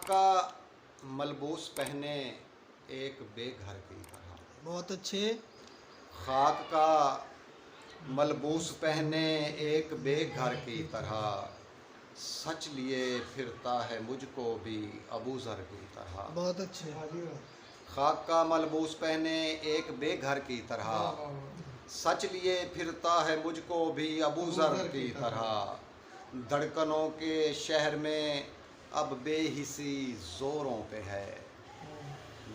का मलबूस पहने एक बेघर की तरह। बहुत अच्छे। खाक का मलबूस पहने एक बेघर की तरह, सच लिए फिरता है मुझको भी अबू ज़र की तरह। बहुत अच्छे। खाक का मलबूस पहने एक बेघर की तरह, सच लिए फिरता है मुझको भी अबू ज़र की तरह। धड़कनों के शहर में अब बेहिसी ज़ोरों पे है,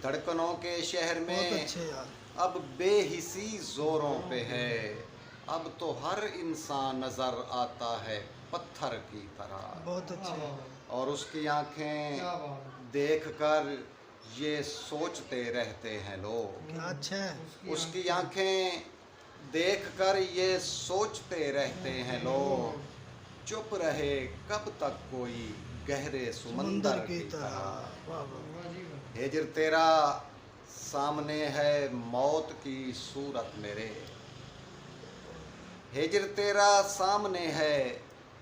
धड़कनों के शहर बहुत में अच्छे यार। अब बेहिसी ज़ोरों पे है। अब तो हर इंसान नज़र आता है पत्थर की तरह, बहुत अच्छे। और उसकी आंखें देख कर ये सोचते रहते हैं लोग। क्या अच्छा है। उसकी आंखें देख कर ये सोचते रहते हैं लोग, चुप रहे कब तक कोई गहरे समंदर समंदर की की तरह। तरह। वाह वाह। हिजर तेरा सामने है मौत की सूरत मेरे, हिजर तेरा सामने है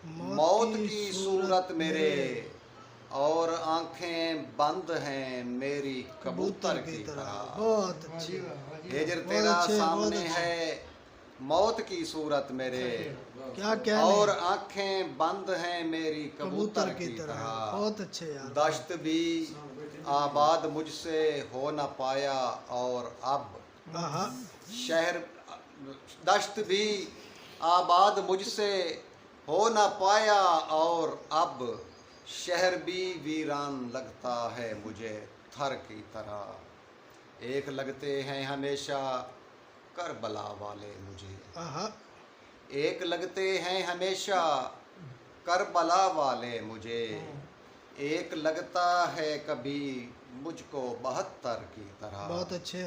मौत की सूरत मेरे, और आंखें बंद हैं मेरी कबूतर की तरह। बहुत अच्छे। हिजर बहुत तेरा अच्छे, बहुत सामने अच्छे। है मौत की सूरत मेरे, क्या कहने। और आंखें बंद हैं मेरी कबूतर की तरह। बहुत अच्छे यार। दश्त भी आबाद मुझसे हो न पाया, और अब हाँ। शहर दश्त भी आबाद मुझसे हो न पाया, और अब शहर भी वीरान लगता है मुझे थर की तरह। एक लगते हैं हमेशा करबला वाले मुझे, हाँ। एक लगते हैं हमेशा करबला वाले मुझे, एक लगता है कभी मुझको 72 की तरह। बहुत अच्छे।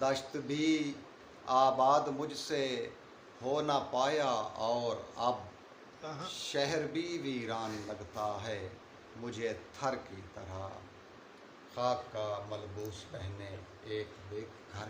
दश्त भी आबाद मुझसे हो न पाया, और अब हाँ। शहर भी वीरान लगता है मुझे थर की तरह। खाक का मलबूस पहने एक बेघर